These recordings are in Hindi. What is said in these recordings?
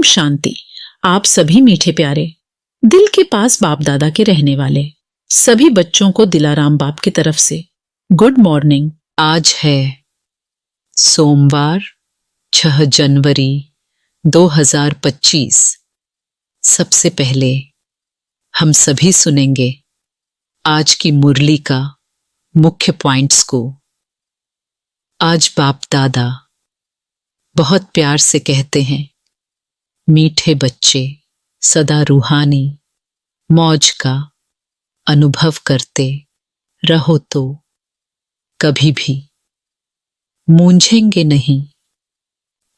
शांति। आप सभी मीठे प्यारे दिल के पास बाप दादा के रहने वाले सभी बच्चों को दिलाराम बाप की तरफ से गुड मॉर्निंग। आज है सोमवार 6 जनवरी 2025। सबसे पहले हम सभी सुनेंगे आज की मुरली का मुख्य पॉइंट्स को। आज बाप दादा बहुत प्यार से कहते हैं, मीठे बच्चे सदा रूहानी मौज का अनुभव करते रहो तो कभी भी मूंझेंगे नहीं।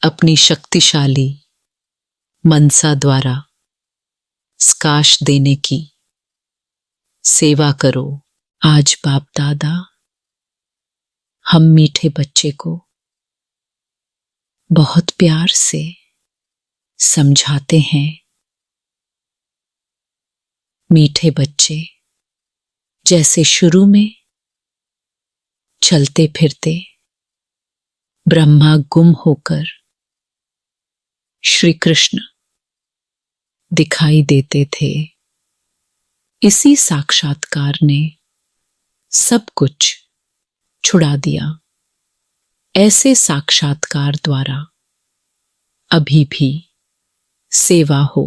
अपनी शक्तिशाली मनसा द्वारा स्काश देने की सेवा करो। आज बाप दादा हम मीठे बच्चे को बहुत प्यार से समझाते हैं। मीठे बच्चे जैसे शुरू में चलते फिरते ब्रह्मा गुम होकर श्री कृष्ण दिखाई देते थे, इसी साक्षात्कार ने सब कुछ छुड़ा दिया। ऐसे साक्षात्कार द्वारा अभी भी सेवा हो।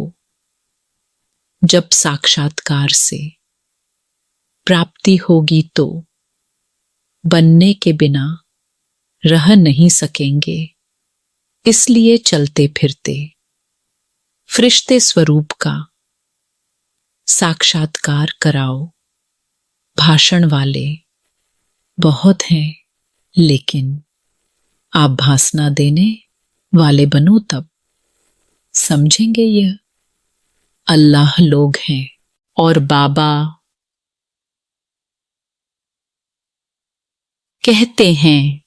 जब साक्षात्कार से प्राप्ति होगी तो बनने के बिना रह नहीं सकेंगे। इसलिए चलते फिरते फरिश्ते स्वरूप का साक्षात्कार कराओ। भाषण वाले बहुत हैं, लेकिन आप भाषण देने वाले बनो तब समझेंगे यह अल्लाह लोग हैं। और बाबा कहते हैं,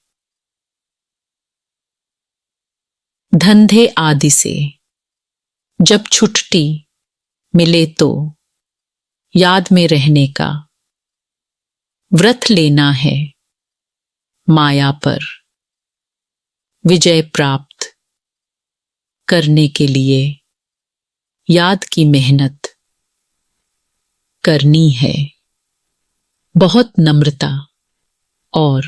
धंधे आदि से जब छुट्टी मिले तो याद में रहने का व्रत लेना है। माया पर विजय प्राप्त करने के लिए याद की मेहनत करनी है। बहुत नम्रता और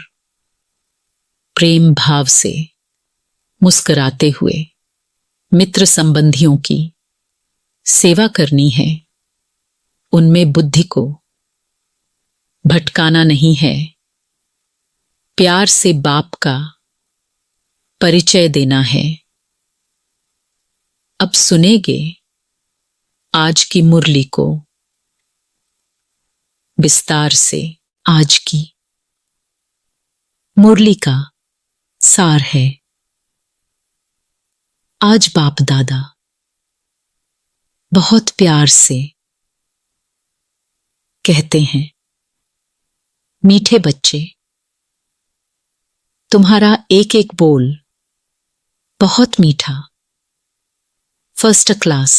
प्रेम भाव से मुस्कुराते हुए मित्र संबंधियों की सेवा करनी है। उनमें बुद्धि को भटकाना नहीं है। प्यार से बाप का परिचय देना है। अब सुनेंगे आज की मुरली को विस्तार से। आज की मुरली का सार है, आज बाप दादा बहुत प्यार से कहते हैं, मीठे बच्चे तुम्हारा एक एक बोल बहुत मीठा फर्स्ट क्लास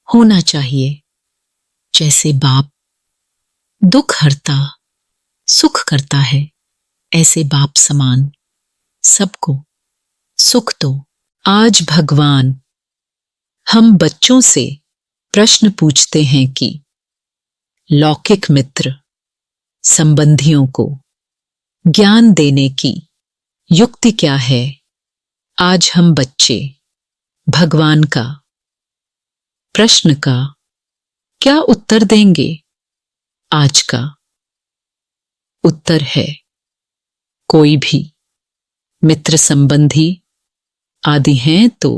होना चाहिए। जैसे बाप दुख हरता सुख करता है, ऐसे बाप समान सबको सुख दो। आज भगवान हम बच्चों से प्रश्न पूछते हैं कि लौकिक मित्र संबंधियों को ज्ञान देने की युक्ति क्या है। आज हम बच्चे भगवान का प्रश्न का क्या उत्तर देंगे। आज का उत्तर है, कोई भी मित्र संबंधी आदि हैं तो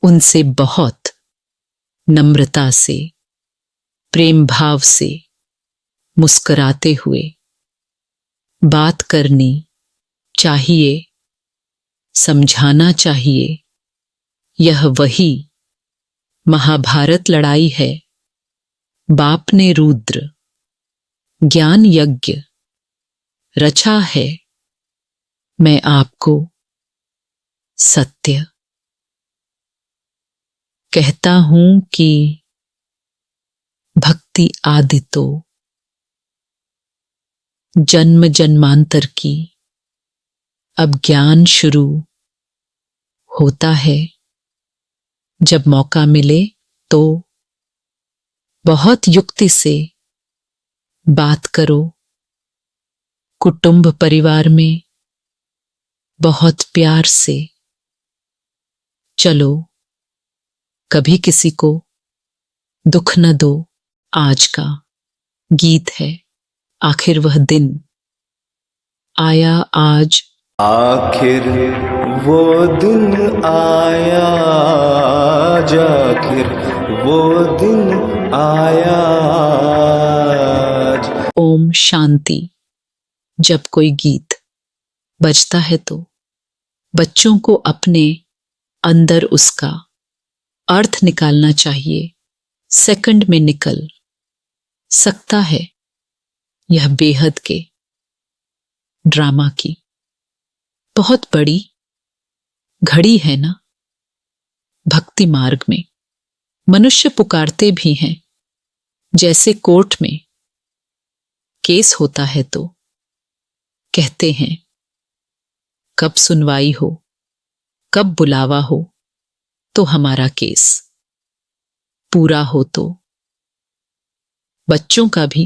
उनसे बहुत नम्रता से प्रेम भाव से मुस्कुराते हुए बात करनी चाहिए, समझाना चाहिए। यह वही महाभारत लड़ाई है। बाप ने रुद्र ज्ञान यज्ञ रचा है। मैं आपको सत्य कहता हूं कि भक्ति आदि तो जन्म जन्मांतर की अब ज्ञान शुरू होता है। जब मौका मिले तो बहुत युक्ति से बात करो। कुटुंब परिवार में बहुत प्यार से चलो। कभी किसी को दुख न दो। आज का गीत है आखिर वह दिन आया आज। आखिर वो दिन आया, आखिर वो दिन आया। ओम शांति। जब कोई गीत बजता है तो बच्चों को अपने अंदर उसका अर्थ निकालना चाहिए। सेकंड में निकल सकता है। यह बेहद के ड्रामा की बहुत बड़ी घड़ी है ना। भक्ति मार्ग में मनुष्य पुकारते भी हैं। जैसे कोर्ट में केस होता है तो कहते हैं कब सुनवाई हो, कब बुलावा हो तो हमारा केस पूरा हो। तो बच्चों का भी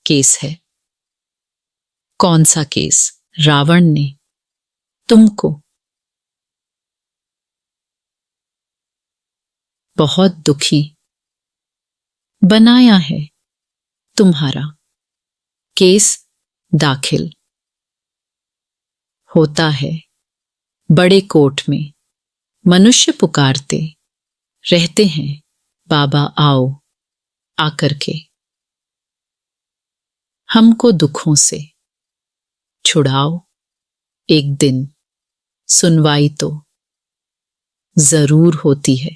केस है। कौन सा केस? रावण ने तुमको बहुत दुखी बनाया है। तुम्हारा केस दाखिल होता है बड़े कोर्ट में। मनुष्य पुकारते रहते हैं बाबा आओ आकर के हमको दुखों से छुड़ाओ। एक दिन सुनवाई तो जरूर होती है।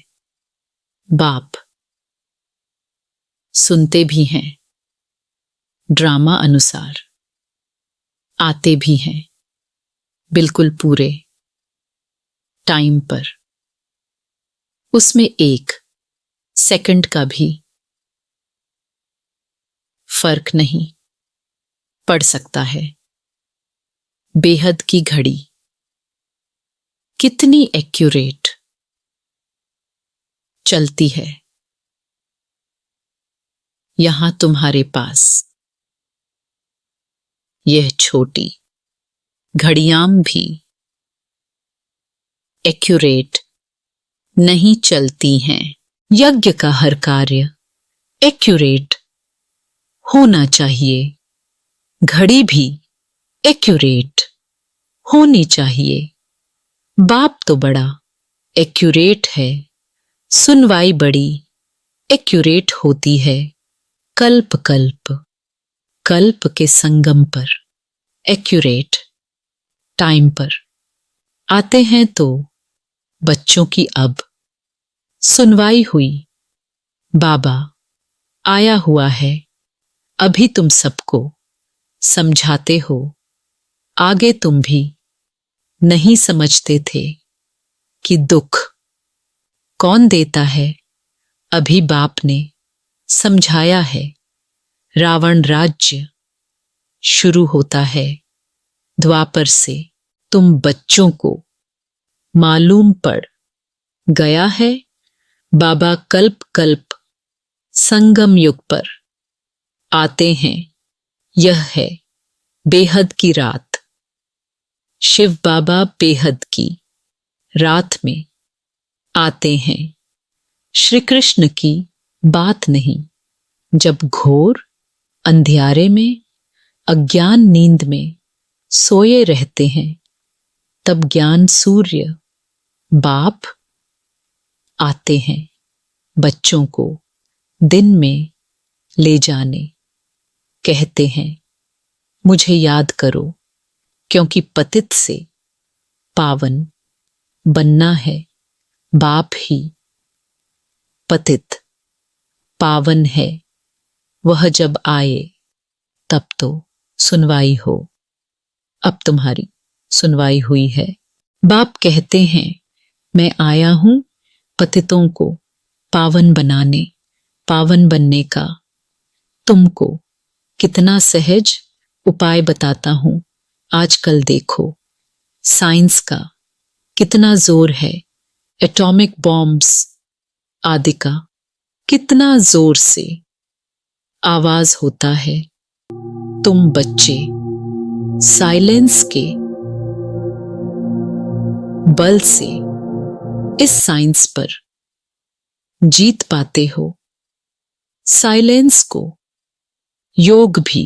बाप सुनते भी हैं, ड्रामा अनुसार आते भी हैं बिल्कुल पूरे टाइम पर। उसमें एक सेकंड का भी फर्क नहीं पड़ सकता है। बेहद की घड़ी कितनी एक्यूरेट चलती है। यहां तुम्हारे पास यह छोटी घड़ियां भी एक्यूरेट नहीं चलती हैं। यज्ञ का हर कार्य एक्यूरेट होना चाहिए। घड़ी भी एक्यूरेट होनी चाहिए। बाप तो बड़ा एक्यूरेट है। सुनवाई बड़ी एक्यूरेट होती है। कल्प कल्प कल्प के संगम पर एक्यूरेट टाइम पर आते हैं तो बच्चों की अब सुनवाई हुई। बाबा आया हुआ है। अभी तुम सबको समझाते हो। आगे तुम भी नहीं समझते थे कि दुख कौन देता है। अभी बाप ने समझाया है। रावण राज्य शुरू होता है द्वापर से। तुम बच्चों को मालूम पड़ गया है। बाबा कल्प कल्प संगम युग पर आते हैं। यह है बेहद की रात। शिव बाबा बेहद की रात में आते हैं। श्री कृष्ण की बात नहीं। जब घोर अंधियारे में अज्ञान नींद में सोए रहते हैं तब ज्ञान सूर्य बाप आते हैं बच्चों को दिन में ले जाने। कहते हैं मुझे याद करो क्योंकि पतित से पावन बनना है। बाप ही पतित पावन है। वह जब आए तब तो सुनवाई हो। अब तुम्हारी सुनवाई हुई है। बाप कहते हैं मैं आया हूं पतितों को पावन बनाने। पावन बनने का तुमको कितना सहज उपाय बताता हूं। आजकल देखो साइंस का कितना जोर है एटॉमिक बॉम्ब्स आदि का कितना जोर से आवाज होता है। तुम बच्चे साइलेंस के बल से इस साइंस पर जीत पाते हो। साइलेंस को योग भी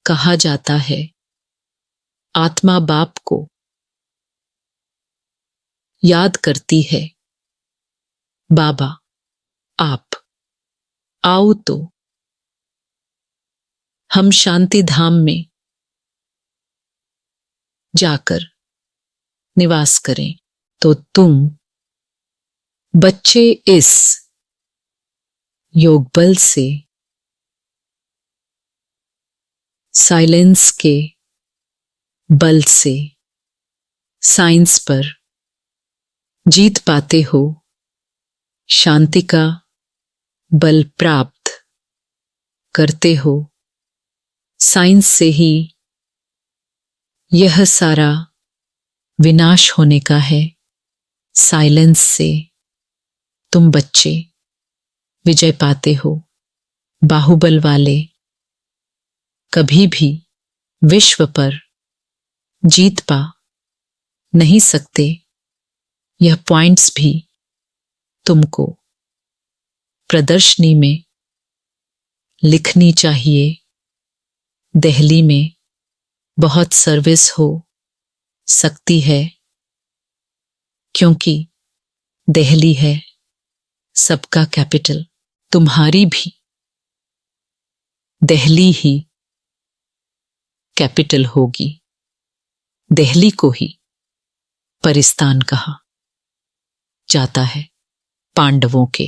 कहा जाता है। आत्मा बाप को याद करती है, बाबा आप आओ तो हम शांति धाम में जाकर निवास करें। तो तुम बच्चे इस योग बल से साइलेंस के बल से साइंस पर जीत पाते हो। शांति का बल प्राप्त करते हो। साइंस से ही यह सारा विनाश होने का है। साइलेंस से तुम बच्चे विजय पाते हो। बाहुबल वाले कभी भी विश्व पर जीत पा नहीं सकते। यह पॉइंट्स भी तुमको प्रदर्शनी में लिखनी चाहिए। दिल्ली में बहुत सर्विस हो सकती है, क्योंकि दिल्ली है सबका कैपिटल। तुम्हारी भी दिल्ली ही कैपिटल होगी। दिल्ली को ही परिस्तान कहा जाता है। पांडवों के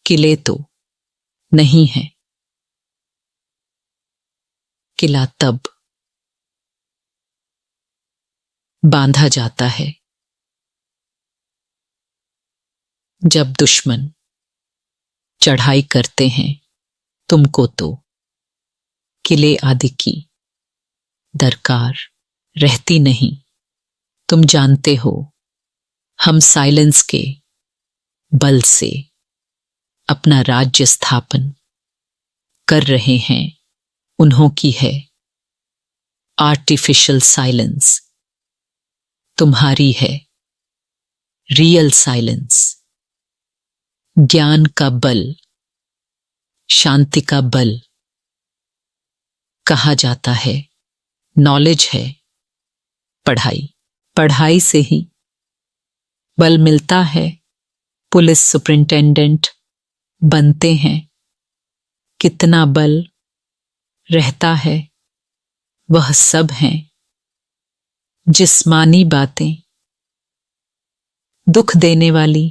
किले तो नहीं है। किला तब बांधा जाता है जब दुश्मन चढ़ाई करते हैं। तुमको तो किले आदि की दरकार रहती नहीं। तुम जानते हो हम साइलेंस के बल से अपना राज्य स्थापन कर रहे हैं। उन्हों की है आर्टिफिशियल साइलेंस, तुम्हारी है रियल साइलेंस। ज्ञान का बल, शांति का बल कहा जाता है। नॉलेज है पढ़ाई, पढ़ाई से ही बल मिलता है। पुलिस सुपरिंटेंडेंट बनते हैं। कितना बल रहता है वह सब हैं जिस्मानी बातें, दुख देने वाली।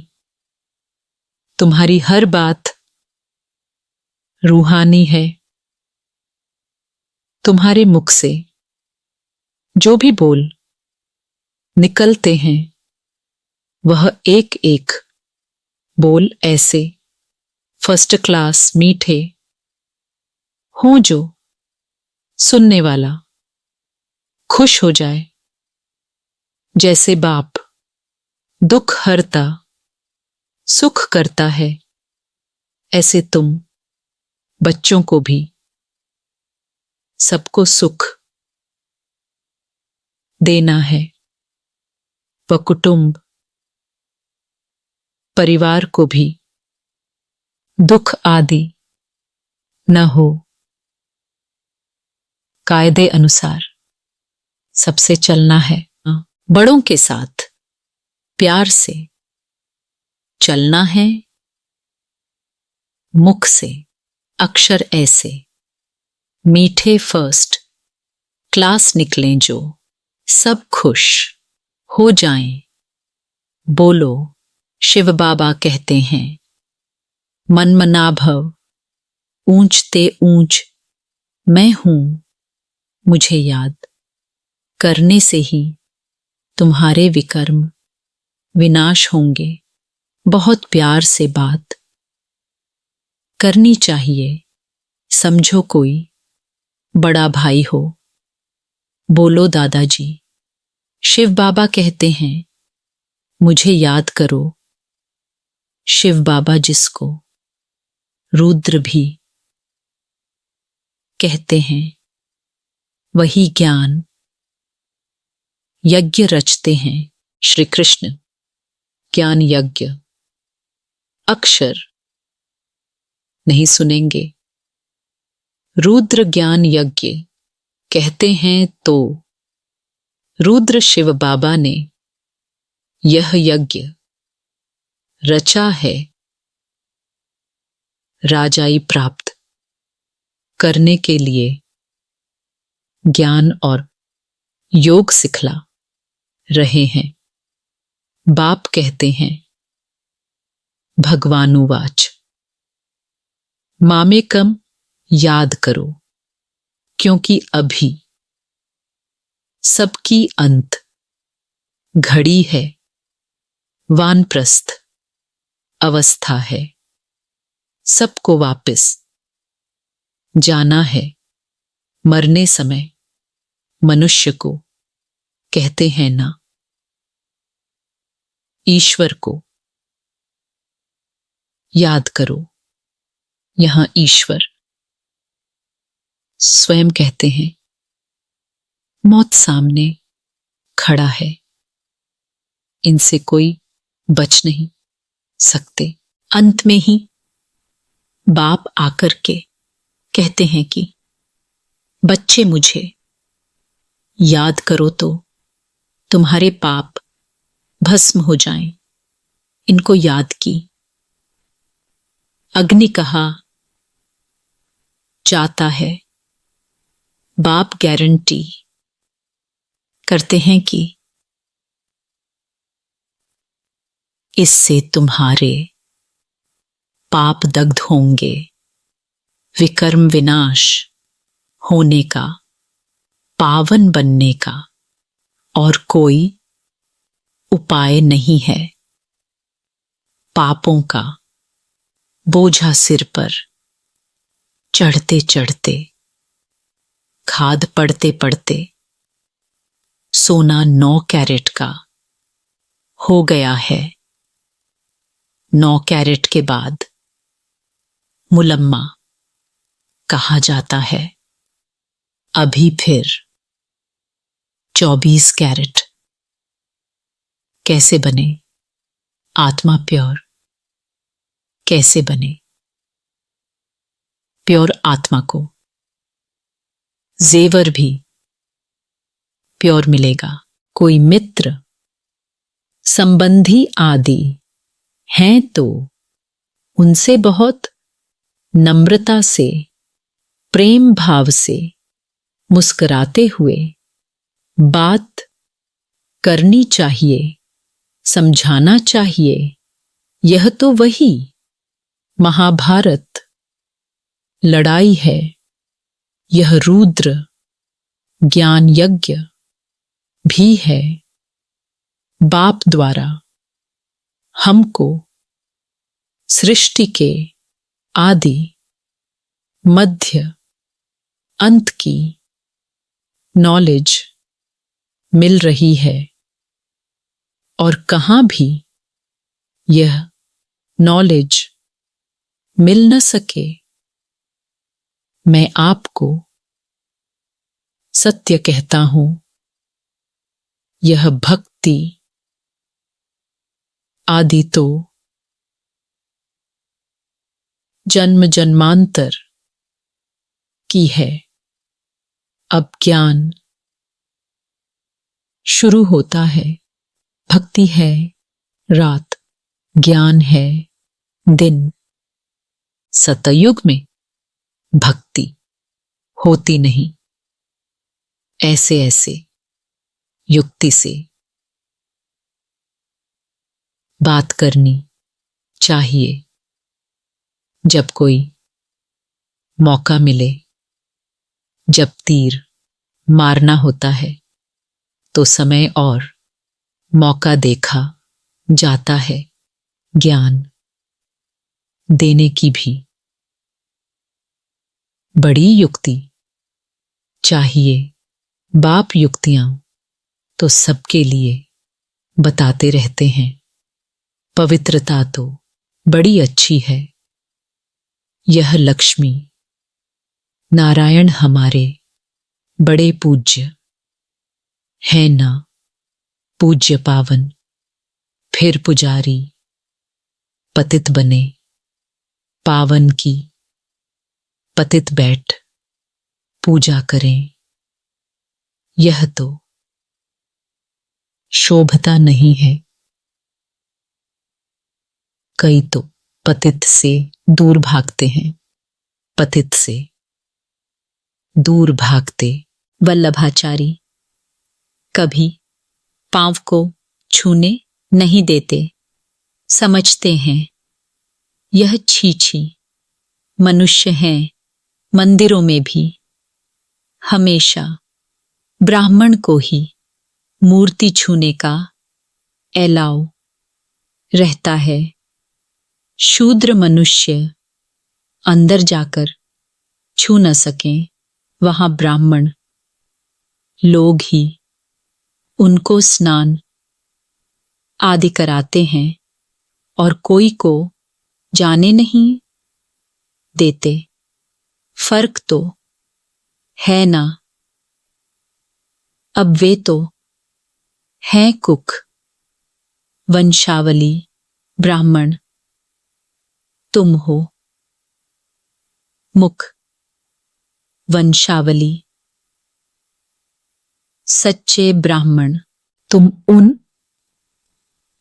तुम्हारी हर बात रूहानी है। तुम्हारे मुख से जो भी बोल निकलते हैं वह एक एक बोल ऐसे फर्स्ट क्लास मीठे हों जो सुनने वाला खुश हो जाए। जैसे बाप दुख हरता सुख करता है, ऐसे तुम बच्चों को भी सबको सुख देना है। व कुटुंब परिवार को भी दुख आदि न हो। कायदे अनुसार सबसे चलना है। बड़ों के साथ प्यार से चलना है। मुख से अक्षर ऐसे मीठे फर्स्ट क्लास निकलें जो सब खुश हो जाएं। बोलो शिव बाबा कहते हैं, मन मना भव ऊंचते ऊंच मैं हूं। मुझे याद करने से ही तुम्हारे विकर्म विनाश होंगे। बहुत प्यार से बात करनी चाहिए। समझो कोई बड़ा भाई हो, बोलो दादाजी, शिव बाबा कहते हैं मुझे याद करो। शिव बाबा जिसको रुद्र भी कहते हैं, वही ज्ञान यज्ञ रचते हैं। श्री कृष्ण ज्ञान यज्ञ अक्षर नहीं सुनेंगे। रुद्र ज्ञान यज्ञ कहते हैं तो रुद्र शिव बाबा ने यह यज्ञ रचा है। राजाई प्राप्त करने के लिए ज्ञान और योग सिखला रहे हैं। बाप कहते हैं, भगवानुवाच, मामेकम याद करो, क्योंकि अभी सबकी अंत घड़ी है। वानप्रस्थ अवस्था है, सबको वापस जाना है। मरने समय मनुष्य को कहते हैं ना, ईश्वर को याद करो। यहां ईश्वर स्वयं कहते हैं, मौत सामने खड़ा है, इनसे कोई बच नहीं सकते। अंत में ही बाप आकर के कहते हैं कि बच्चे मुझे याद करो तो तुम्हारे पाप भस्म हो जाएं। इनको याद की। अग्नि कहा जाता है, बाप गारंटी करते हैं कि इससे तुम्हारे पाप दग्ध होंगे। विकर्म विनाश होने का, पावन बनने का और कोई उपाय नहीं है। पापों का बोझा सिर पर चढ़ते चढ़ते, खाद पड़ते पड़ते सोना 9 कैरेट का हो गया है। 9 कैरेट के बाद मुलम्मा कहा जाता है। अभी फिर 24 कैरेट कैसे बने? आत्मा प्योर कैसे बने? प्योर आत्मा को जेवर भी प्योर मिलेगा। कोई मित्र संबंधी आदि हैं तो उनसे बहुत नम्रता से, प्रेम भाव से मुस्कुराते हुए बात करनी चाहिए, समझाना चाहिए। यह तो वही महाभारत लड़ाई है। यह रुद्र ज्ञान यज्ञ भी है। बाप द्वारा हमको सृष्टि के आदि, मध्य, अंत की नॉलेज मिल रही है। और कहाँ भी यह नॉलेज मिल न सके, मैं आपको सत्य कहता हूं, यह भक्ति आदि तो जन्म जन्मांतर की है। अब ज्ञान शुरू होता है। भक्ति है रात, ज्ञान है दिन। सतयुग में भक्ति होती नहीं। ऐसे ऐसे युक्ति से बात करनी चाहिए। जब कोई मौका मिले, जब तीर मारना होता है तो समय और मौका देखा जाता है। ज्ञान देने की भी बड़ी युक्ति चाहिए। बाप युक्तियां तो सबके लिए बताते रहते हैं। पवित्रता तो बड़ी अच्छी है। यह लक्ष्मी नारायण हमारे बड़े पूज्य है ना, पूज्य पावन, फिर पुजारी पतित बने, पावन की पतित बैठ पूजा करें। यह तो शोभता नहीं है। कई तो पतित से दूर भागते हैं, पतित से दूर भागते। वल्लभाचारी कभी पांव को छूने नहीं देते। समझते हैं यह छी मनुष्य हैं। मंदिरों में भी हमेशा ब्राह्मण को ही मूर्ति छूने का अलाउ रहता है। शूद्र मनुष्य अंदर जाकर छू न सकें, वहां ब्राह्मण लोग ही उनको स्नान आदि कराते हैं और कोई को जाने नहीं देते। फर्क तो है ना। अब वे तो हैं कुक वंशावली ब्राह्मण, तुम हो मुख वंशावली सच्चे ब्राह्मण। तुम उन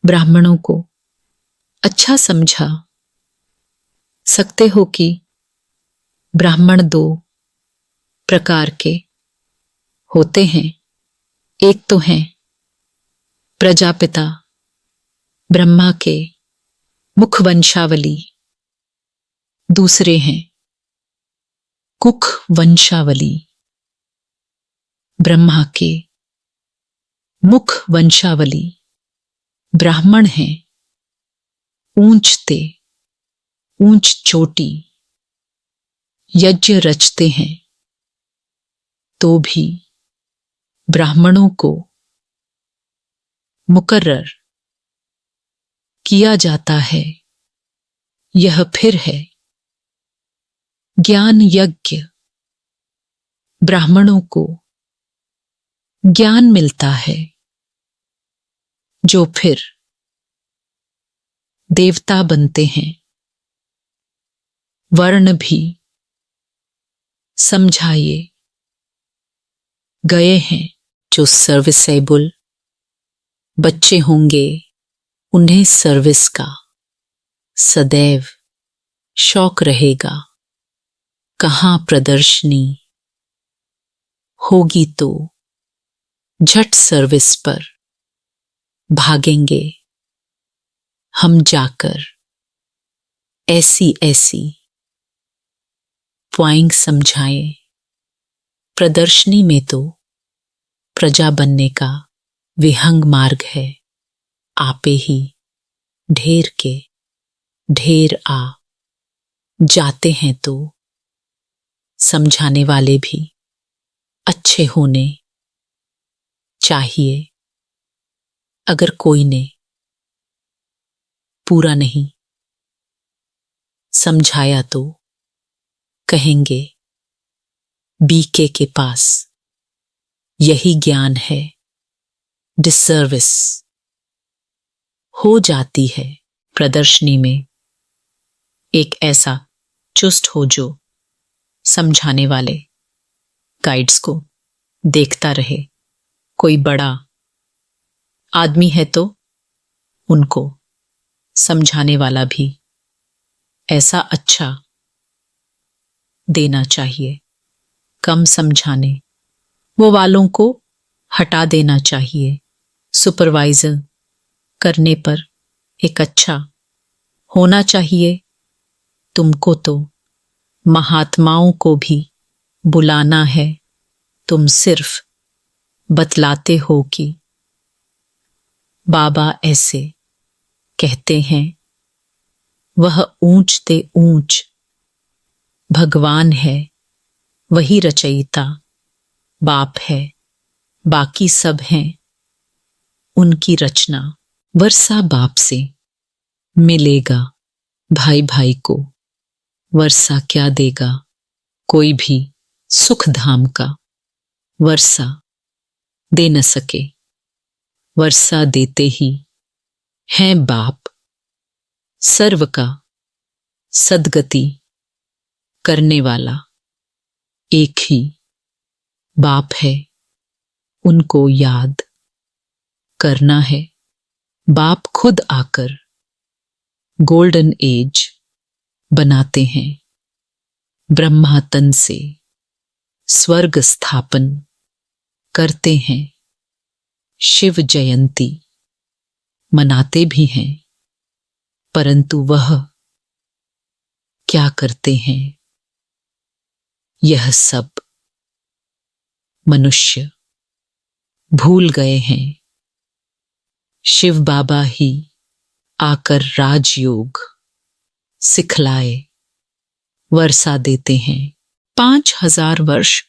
ब्राह्मणों को अच्छा समझा सकते हो कि ब्राह्मण दो प्रकार के होते हैं। एक तो हैं प्रजापिता ब्रह्मा के मुख वंशावली, दूसरे हैं कुक वंशावली ब्रह्मा के मुख वंशावली। ब्राह्मण हैं ऊंचते ऊंच चोटी, यज्ञ रचते हैं, तो भी ब्राह्मणों को मुकर्रर किया जाता है। यह फिर है ज्ञान यज्ञ। ब्राह्मणों को ज्ञान मिलता है जो फिर देवता बनते हैं। वर्ण भी समझाए गए हैं। जो सर्विसेबल बच्चे होंगे उन्हें सर्विस का सदैव शौक रहेगा। कहाँ प्रदर्शनी होगी तो झट सर्विस पर भागेंगे हम जाकर। ऐसी ऐसी पॉइंट समझाएं। प्रदर्शनी में तो प्रजा बनने का विहंग मार्ग है। आपे ही ढेर के ढेर आ जाते हैं तो समझाने वाले भी अच्छे होने चाहिए। अगर कोई ने पूरा नहीं समझाया तो कहेंगे बीके के पास यही ज्ञान है। डिसर्विस हो जाती है। प्रदर्शनी में एक ऐसा चुस्त हो जो समझाने वाले गाइड्स को देखता रहे। कोई बड़ा आदमी है तो उनको समझाने वाला भी ऐसा अच्छा देना चाहिए। कम समझाने वो वालों को हटा देना चाहिए। सुपरवाइजर करने पर एक अच्छा होना चाहिए। तुमको तो महात्माओं को भी बुलाना है। तुम सिर्फ बतलाते हो कि बाबा ऐसे कहते हैं। वह ऊंचते ऊंच भगवान है, वही रचयिता बाप है। बाकी सब हैं उनकी रचना। वर्षा बाप से मिलेगा भाई भाई को, वर्षा क्या देगा कोई भी सुख धाम का। वर्षा दे न सके, वर्षा देते ही हैं बाप। सर्व का सद्गति करने वाला एक ही बाप है, उनको याद करना है। बाप खुद आकर गोल्डन एज बनाते हैं, ब्रह्मा तन से स्वर्ग स्थापन करते हैं। शिव जयंती मनाते भी हैं, परंतु वह क्या करते हैं? यह सब मनुष्य भूल गए हैं। शिव बाबा ही आकर राजयोग सिखलाए, वर्षा देते हैं। 5000 वर्ष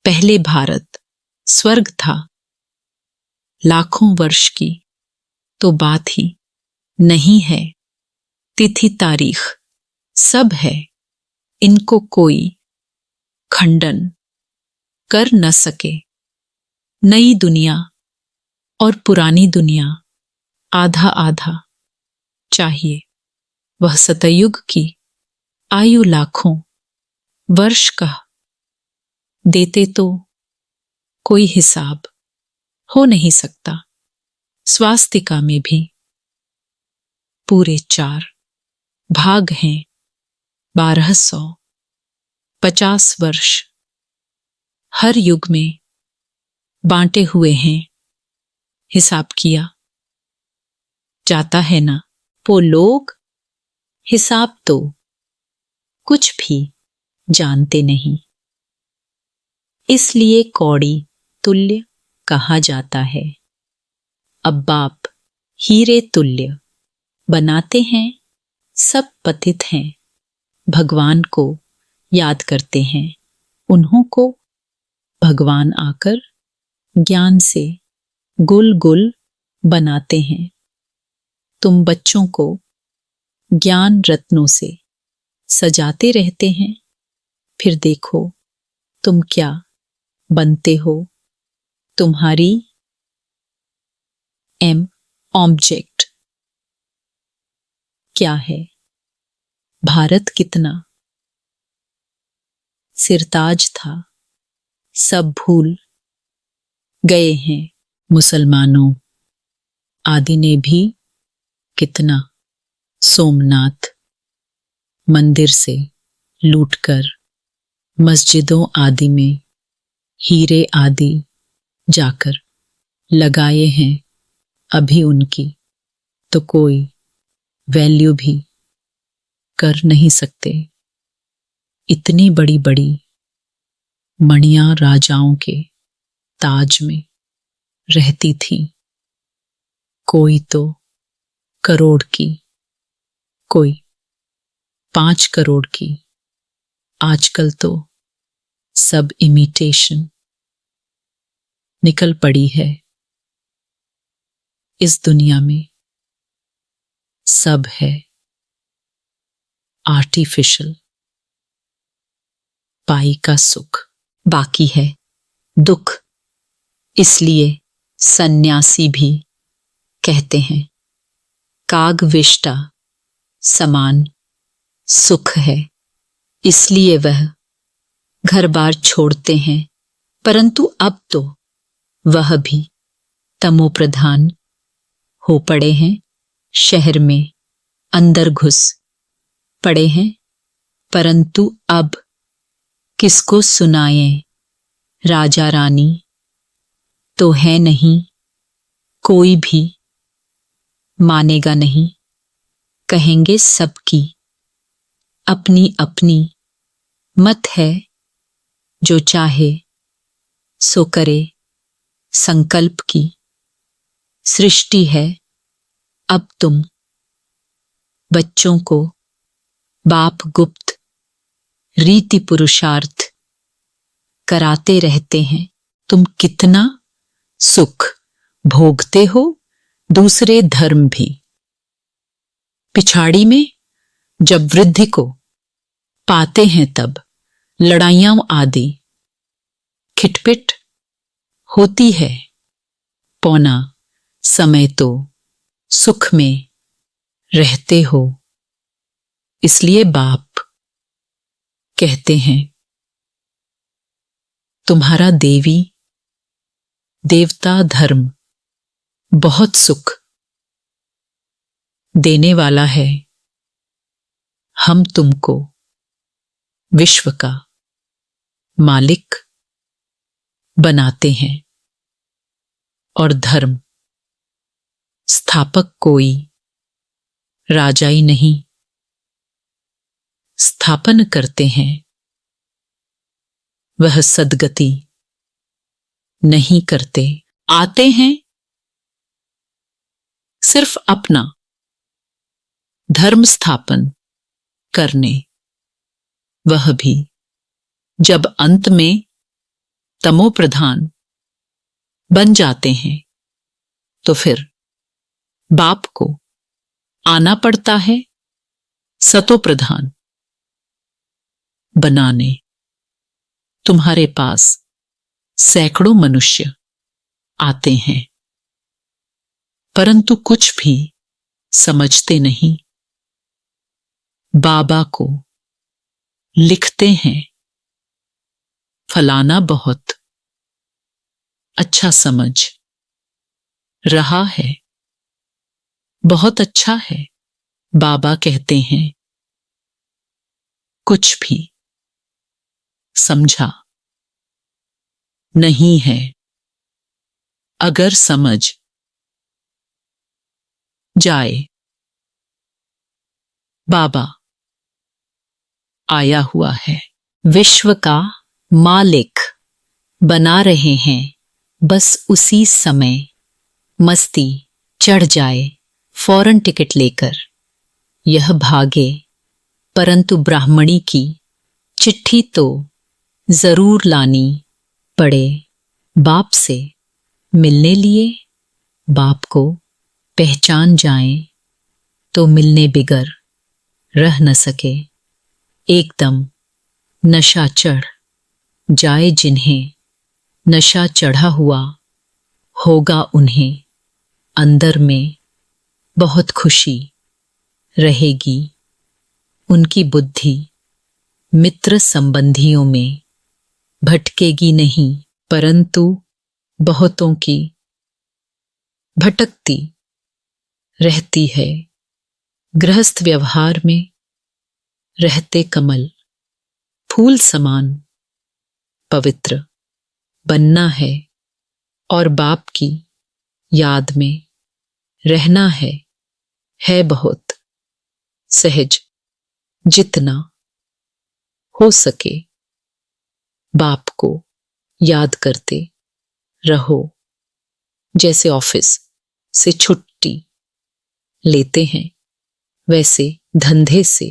पहले भारत स्वर्ग था। लाखों वर्ष की तो बात ही नहीं है। तिथि तारीख सब है, इनको कोई खंडन कर न सके। नई दुनिया और पुरानी दुनिया आधा आधा चाहिए। वह सतयुग की आयु लाखों वर्ष का देते तो कोई हिसाब हो नहीं सकता। स्वास्तिका में भी पूरे 4 भाग हैं। 1250 वर्ष हर युग में बांटे हुए हैं। हिसाब किया जाता है ना। वो लोग हिसाब तो कुछ भी जानते नहीं, इसलिए कौड़ी तुल्य कहा जाता है। अब बाप हीरे तुल्य बनाते हैं। सब पतित हैं, भगवान को याद करते हैं। उन्हों को भगवान आकर ज्ञान से गुल गुल बनाते हैं। तुम बच्चों को ज्ञान रत्नों से सजाते रहते हैं, फिर देखो तुम क्या बनते हो। तुम्हारी ऑब्जेक्ट क्या है? भारत कितना सिरताज था, सब भूल गए हैं। मुसलमानों आदि ने भी कितना सोमनाथ मंदिर से लूटकर मस्जिदों आदि में हीरे आदि जाकर लगाए हैं। अभी उनकी तो कोई वैल्यू भी कर नहीं सकते। इतनी बड़ी बड़ी मणियां राजाओं के ताज में रहती थी। कोई तो करोड़ की, कोई 5 करोड़ की। आजकल तो सब इमिटेशन निकल पड़ी है। इस दुनिया में सब है आर्टिफिशियल। पाई का सुख बाकी है दुख, इसलिए सन्यासी भी कहते हैं कागविष्टा समान सुख है। इसलिए वह घर बार छोड़ते हैं, परंतु अब तो वह भी तमो प्रधान हो पड़े हैं। शहर में अंदर घुस पड़े हैं, परंतु अब किसको सुनाएं? राजा रानी तो है नहीं, कोई भी मानेगा नहीं। कहेंगे सबकी अपनी अपनी मत है, जो चाहे सो करे। संकल्प की सृष्टि है। अब तुम बच्चों को बाप गुप्त रीति पुरुषार्थ कराते रहते हैं, तुम कितना सुख भोगते हो, दूसरे धर्म भी। पिछाड़ी में जब वृद्धि को पाते हैं तब लड़ाइयां आदि खिटपिट होती है। पौना समय तो सुख में रहते हो। इसलिए बाप कहते हैं तुम्हारा देवी देवता धर्म बहुत सुख देने वाला है। हम तुमको विश्व का मालिक बनाते हैं और धर्म स्थापक कोई राजाई नहीं, स्थापन करते हैं। वह सद्गति नहीं करते, आते हैं सिर्फ अपना धर्म स्थापन करने। वह भी जब अंत में तमो प्रधान बन जाते हैं तो फिर बाप को आना पड़ता है सतो प्रधान बनाने। तुम्हारे पास सैकड़ों मनुष्य आते हैं परंतु कुछ भी समझते नहीं। बाबा को लिखते हैं फलाना बहुत अच्छा समझ रहा है, बहुत अच्छा है। बाबा कहते हैं कुछ भी समझा नहीं है। अगर समझ जाए बाबा आया हुआ है, विश्व का मालिक बना रहे हैं। बस उसी समय मस्ती चढ़ जाए, फौरन टिकट लेकर यह भागे। परंतु ब्राह्मणी की चिट्ठी तो जरूर लानी पड़े। बाप से मिलने लिए बाप को पहचान जाएं तो मिलने बिगर रह न सके। एकदम नशा चढ़ जाए जिन्हें नशा चढ़ा हुआ होगा, उन्हें अंदर में बहुत खुशी रहेगी। उनकी बुद्धि मित्र संबंधियों में भटकेगी नहीं, परंतु बहुतों की भटकती रहती है। गृहस्थ व्यवहार में रहते कमल फूल समान पवित्र बनना है और बाप की याद में रहना है बहुत सहज। जितना हो सके बाप को याद करते रहो। जैसे ऑफिस से छुट्टी लेते हैं वैसे धंधे से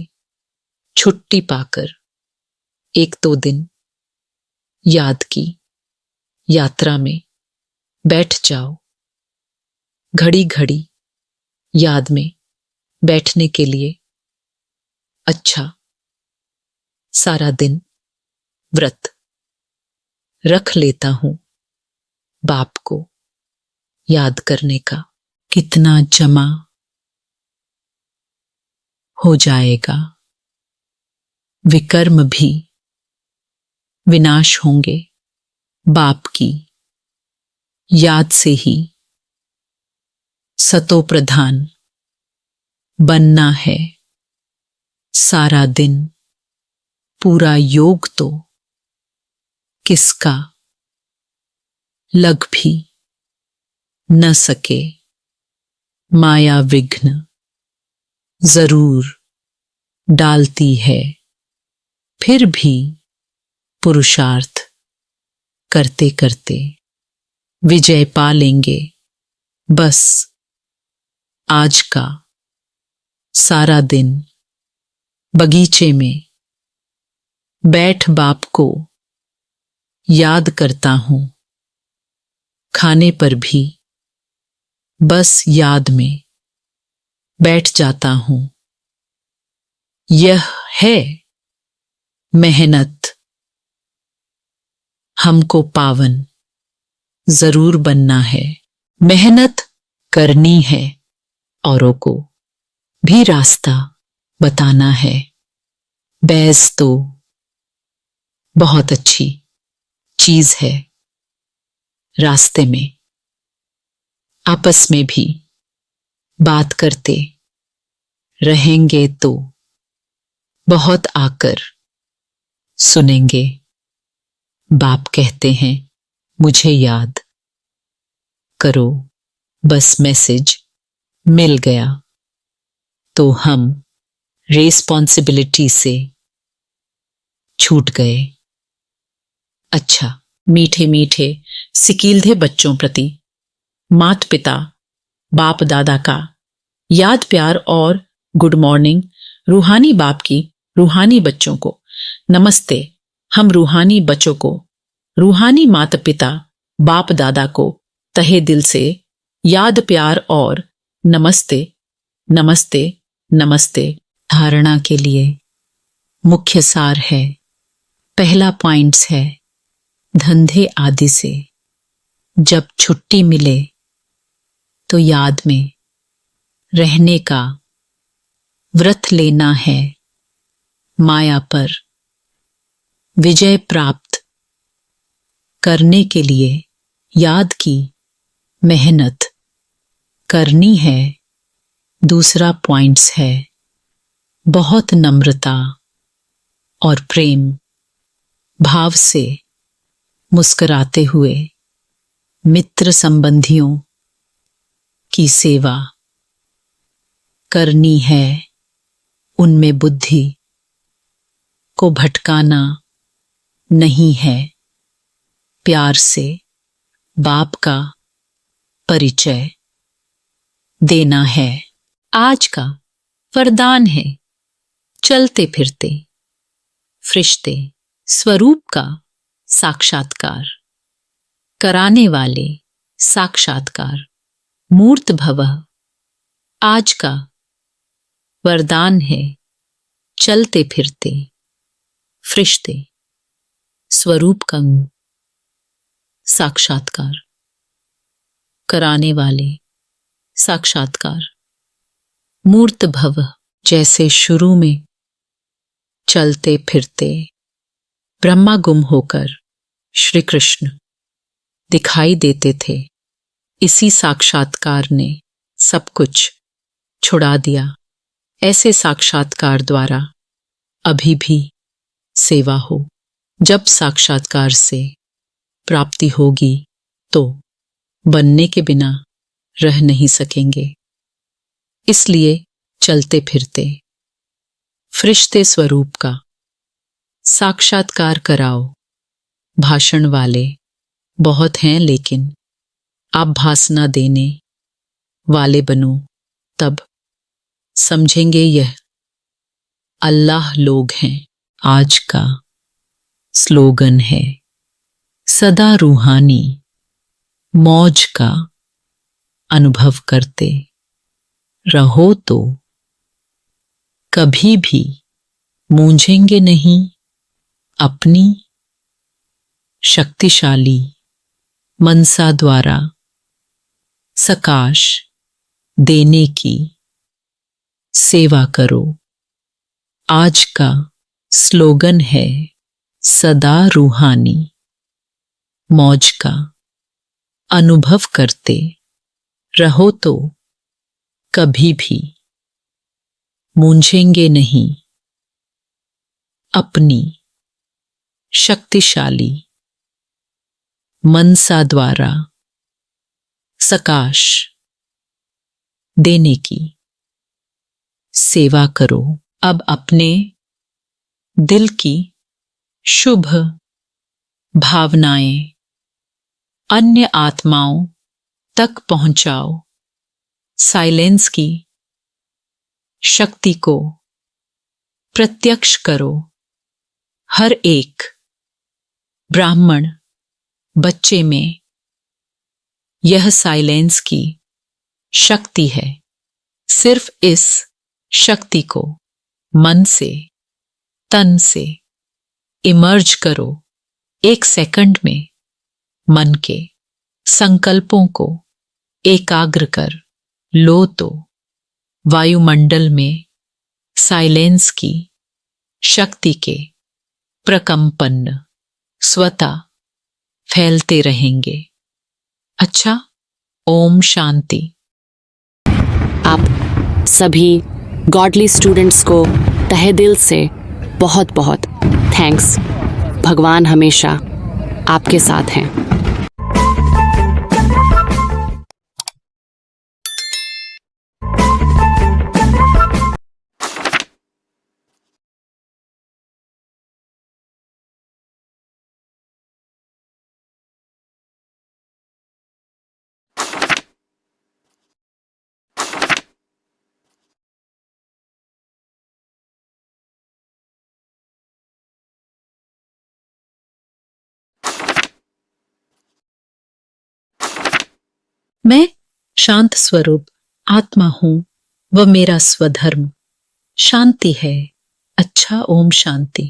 छुट्टी पाकर एक दो दिन याद की यात्रा में बैठ जाओ। घड़ी घड़ी याद में बैठने के लिए अच्छा सारा दिन व्रत रख लेता हूं बाप को याद करने का। कितना जमा हो जाएगा, विकर्म भी विनाश होंगे। बाप की याद से ही सतो प्रधान बनना है। सारा दिन पूरा योग तो किसका लग भी न सके। माया विघ्न जरूर डालती है, फिर भी पुरुषार्थ करते करते विजय पा लेंगे। बस आज का सारा दिन बगीचे में बैठ बाप को याद करता हूं। खाने पर भी बस याद में बैठ जाता हूं। यह है मेहनत, हमको पावन जरूर बनना है। मेहनत करनी है, औरों को भी रास्ता बताना है। बैस तो बहुत अच्छी चीज है। रास्ते में आपस में भी बात करते रहेंगे तो बहुत आकर सुनेंगे। बाप कहते हैं मुझे याद करो, बस मैसेज मिल गया तो हम रिस्पॉन्सिबिलिटी से छूट गए। अच्छा, मीठे मीठे सिकीलधे बच्चों प्रति माता पिता बाप दादा का याद प्यार और गुड मॉर्निंग। रूहानी बाप की रूहानी बच्चों को नमस्ते। हम रूहानी बच्चों को रूहानी माता पिता बाप दादा को तहे दिल से याद प्यार और नमस्ते नमस्ते नमस्ते। धारणा के लिए मुख्य सार है। पहला पॉइंट्स है, धंधे आदि से जब छुट्टी मिले तो याद में रहने का व्रत लेना है। माया पर विजय प्राप्त करने के लिए याद की मेहनत करनी है। दूसरा पॉइंट्स है, बहुत नम्रता और प्रेम भाव से मुस्कुराते हुए मित्र संबंधियों की सेवा करनी है। उनमें बुद्धि को भटकाना नहीं है। प्यार से बाप का परिचय देना है। आज का वरदान है, चलते फिरते फरिश्ते स्वरूप का साक्षात्कार कराने वाले साक्षात्कार मूर्त भवः। आज का वरदान है, चलते फिरते फरिश्ते स्वरूप का साक्षात्कार कराने वाले साक्षात्कार मूर्त भवः। जैसे शुरू में चलते फिरते ब्रह्मा गुम होकर श्री कृष्ण दिखाई देते थे, इसी साक्षात्कार ने सब कुछ छुड़ा दिया। ऐसे साक्षात्कार द्वारा अभी भी सेवा हो। जब साक्षात्कार से प्राप्ति होगी तो बनने के बिना रह नहीं सकेंगे। इसलिए चलते फिरते फरिश्ते स्वरूप का साक्षात्कार कराओ। भाषण वाले बहुत हैं, लेकिन आप भाषण देने वाले बनो, तब समझेंगे यह अल्लाह लोग हैं। आज का स्लोगन है, सदा रूहानी मौज का अनुभव करते रहो तो कभी भी मूंझेंगे नहीं। अपनी शक्तिशाली मनसा द्वारा सकाश देने की सेवा करो। आज का स्लोगन है, सदा रूहानी मौज का अनुभव करते रहो तो कभी भी मूंझेंगे नहीं। अपनी शक्तिशाली मनसा द्वारा सकाश देने की सेवा करो। अब अपने दिल की शुभ भावनाएं अन्य आत्माओं तक पहुंचाओ। साइलेंस की शक्ति को प्रत्यक्ष करो। हर एक ब्राह्मण बच्चे में यह साइलेंस की शक्ति है। सिर्फ इस शक्ति को मन से, तन से इमर्ज करो। 1 सेकंड में मन के संकल्पों को एकाग्र कर लो तो वायुमंडल में साइलेंस की शक्ति के प्रकंपन स्वतः फैलते रहेंगे। अच्छा, ओम शांति। आप सभी गॉडली स्टूडेंट्स को तहे दिल से बहुत बहुत थैंक्स। भगवान हमेशा आपके साथ हैं। मैं शांत स्वरूप आत्मा हूं व मेरा स्वधर्म शांति है। अच्छा, ओम शांति।